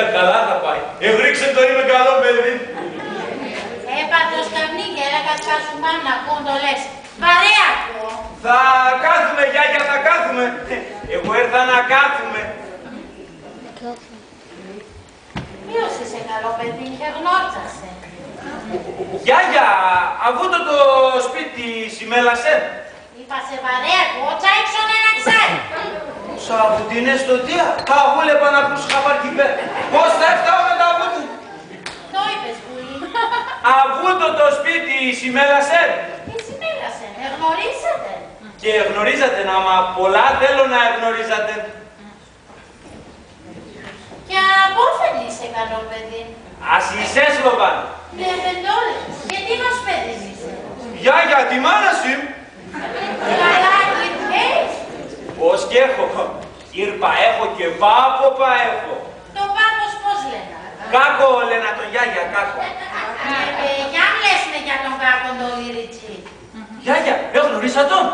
Γιαγιά, καλά θα πάει. Ρίξε το, είμαι καλό παιδί. Έπατος καπνί και έλα κατσάσου πάνω να ακούν το λες. Βαρέα ακούω. Θα κάθουμε, Γιαγιά, θα κάθουμε. Εγώ ήρθα να κάθουμε. Ποιος είσαι καλό παιδί και γνώριζασε. Γιαγιά, αφού το σπίτι συμμέλασε. Είπα σε βαρέα ακούω, τσάιξον ένα ξάρι. Σαβουτινέ στο τία, τα βούλεπα να πούς χαπαρκιπέ. Πώς θα έφταω με τα βούτου. Το είπες πουλί. Αφού το σπίτι συμμέλασε. Τι συμμέλασε, γνωρίσατε. Και γνωρίζατε να, μα πολλά θέλω να γνωρίζατε. Και από όφελη είσαι καλό παιδί. Ας είσαι Σλοβάν. Ναι, πεντόλες. Και τι μας παιδείς είσαι. Γιαγιά, τη μάνα σου. Καλά, γυρνές. Πώς και έχω. Ήρπα έχω και πάποπα έχω. Το πάπος πώς λένε. Κάκο λένε το Γιαγιά, κάκο. Για μλέσμε για τον κάκο το λυριτσί. Γιαγιά, γνωρίσα τον.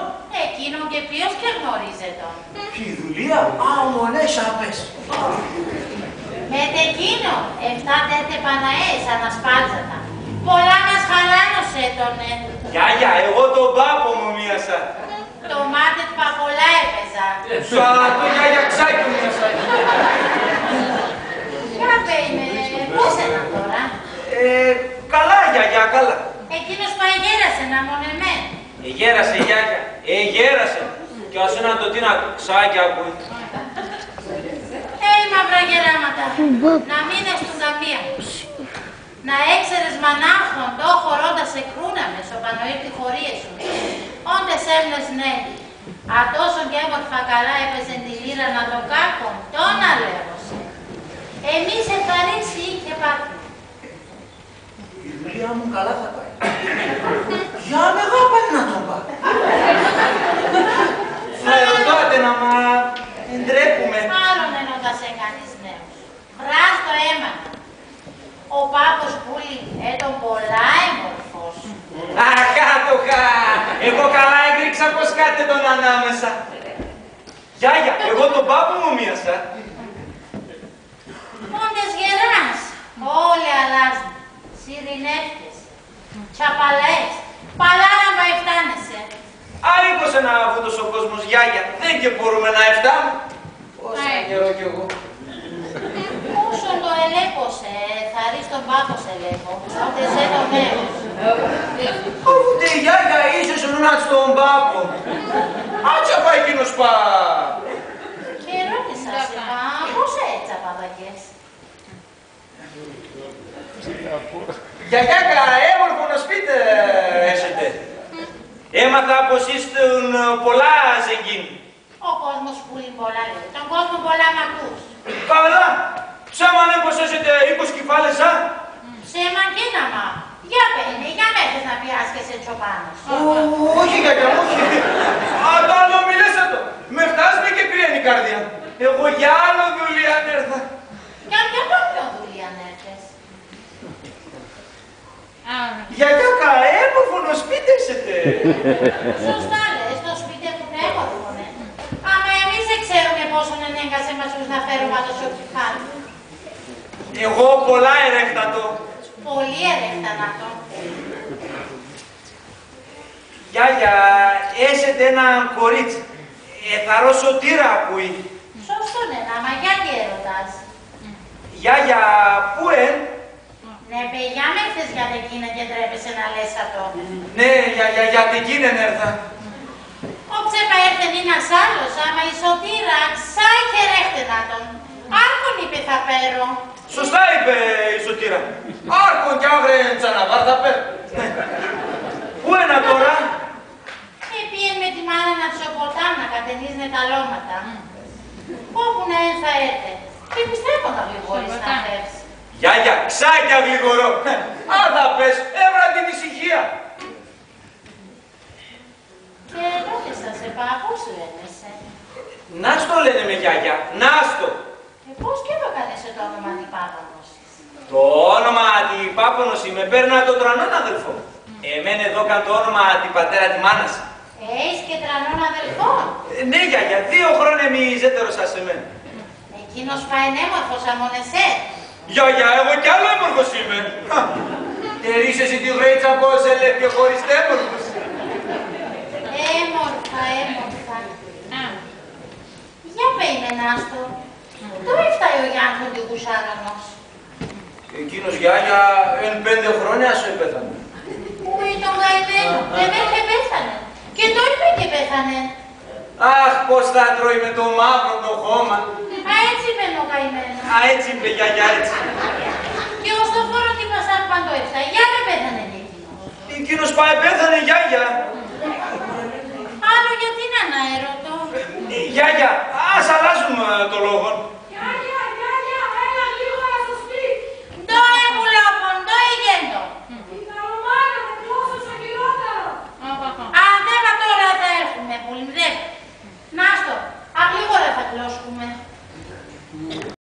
Εκείνον και ποιος και γνωρίζει τον. Ποια δουλεία. Α, μονές απές. Με τεκίνο, 7 τέτε Παναές ανασπάλτζατα. Πολλά μας χαλάνωσε τον. Γιαγιά, εγώ τον πάπο μου μίασα. Το μάτετ παπολά έπαιζα. Σαν το Γιαγιά ξάκι μίασα. Κάπε είμαι, πώς είναι τώρα. Καλά, Γιαγιά, καλά. Εκείνος παγέρασε να μονεμέ. Γέρασε, Γιαγιά, γέρασε. Κι ας είναι να το τι να ξάκι ακούει. Μαύρα γεράματα, να μην έστουν καμία. Να έξερες μανάχων, το χωρώντα σε κρούναμε, σοπανοήρτη χωρίες σου. Όντες έμνες ναι. Ατόσον και έμορφα καλά έπαιζε τη λύρα να το κάκον, τον αλεύωσε. Εμείς ευχαρίσει είχε πάθει. Η δουλειά μου καλά θα πάει. Για μεγάπανε να τον πάει. Θα ρωτάτε να μα εντρέπουμε. Άλλον ενώ θα σε κάνεις νέος. Βράς το αίμα. Ο πάπος πουλί έτον πολλά έμορφος. Ακάτοχα! Εγώ καλά έκρυξα πως κάτε τον ανάμεσα. Γιαγιά, εγώ τον πάπο μου μίασα. Όντες γεράς. Όλοι αλλάζουν. Σιρηνεύκες. Τσαπαλές. Παλάραμπα εφτάνεσαι. Αίκωσε να βούτος ο κόσμος, Γιαγιά. Δεν και μπορούμε να εφτάμε. Πόσα καιρό κι εγώ. Όσο το ελέπωσε, θα ρεις τον πάπο σε λέγω. Όντες έτο μέρος. Αφού τη Γιαγιά είσαι σουνάτς τον πάπο. Άτσα πάει εκείνος πά. Και ρώτησα σε πά, πώς έτσι απαδακές. Γιαγιά, έμορφο να σπίτε έσετε. Έμαθα πως ήσουν πολλά ζεγκίν. Ο κόσμος πουλί πολλά λέει. Τον κόσμο πολλά μ' ακούς. Καλά. Ψάμανε πως έσετε 20 κεφάλες, α. Ψέμα και να μα. Για πέντε, για μέχρι να πιάσκεσαι τσοπάνος. Όχι, Γιαγιά, όχι. Το άλλο μιλήσατε. Με φτάσme και κρύανη η καρδιά. Εγώ για άλλο δουλειά ανέρθα. Για ποιο δουλειά ανέρθες. Γιαγιά, έμορφο να σπίτι έσετε. Σωστά λες, το σπίτι που έμορφο, ναι. Άμα εμείς δεν ξέρουμε πόσον ενέγκασε μας να φέρουμε το σοκυφάλι. Εγώ πολλά ερέχτατο. Πολύ ερέχτανατο. Γιαγιά, έσετε ένα κορίτσι. Θαρώ Σωτήρα ακούει. Σωστό ναι, άμα γιατί ερωτάς. Γιαγιά, πού Ναι, παιδιά με ήρθες για εκείνα και τρέπεσαι να λες αυτό. Ναι, για εκείνεν έρθα. Ο Ψέπα έρθεν ένας άλλος, άμα η Σωτήρα ξάει και ρέχτε να τον. Άρχον είπε θα πέρω. Σωστά είπε η Σωτήρα. Άρχον κι άγρεν τσαναβάρ θα πέρω. Πού είναι τώρα. Πήγαινε με τη μάνα να τσοποτά να κατενίζνε τα λώματα. Όπου να θα έρθε. Και πιστεύω να γλυγόρεις να φεύγεις. Γιαγιά, ξάκια γλυγορό. Αν θα πες, έβρα την ησυχία. Και ρώτησα σε πά, πώς λένε σε. Νάστο λένε με Γιαγιά, νάστο. Πώς και το κάνεις το όνομα αντιπάπανος. Το όνομα αντιπάπανος με παίρνα τον τρανόν αδελφό. Εμένα εδώ καν το όνομα αντιπατέρα τη μάνας. Έχεις και τρανόν αδελφόν. Ναι, Γιαγιά, 2 χρόνια μιζέτερος ας εμένα. Εκείνος πάει έμορφος αμον εσέ. Γιαγιά, εγώ κι άλλο έμορφος είμαι. Τερείς εσύ τη βρέτσα πως έλεγε χωρίς έμορφος. Έμορφα, έμορφα. Για πέινε Νάστο. Το έφταει ο Γιάννης ο Τυγουσάρανος. Εκείνος γιάγια εν 5 χρόνια σου επέθανε. Ουι, τον καημένο. Δεν έρχε πέθανε. Και το είπε και πέθανε. Αχ, πως θα τρώει με το μαύρο το χώμα. Α, έτσι είπε ο καημένος. Α, έτσι είπε γιαγιά, έτσι. Και ο στο φόρο τι πασάρ παντό έφτα. Για δεν πέθανε εκείνος. Εκείνος πάει πέθανε γιάγια. Άλλο γιατί είναι αναέρωτο. Γιάγια, ας αλλάζουμε το λόγο. Γιάγια, έλα γλίγορα στο σπίτι. Ντό εμουλόπον, ντό εγέντο. Η καλομάνα με κλώσω στο χειρότερο. Αν δεν va τώρα θα έρχομαι πολύ. Νάστο, αγλίγορα θα κλώσουμε.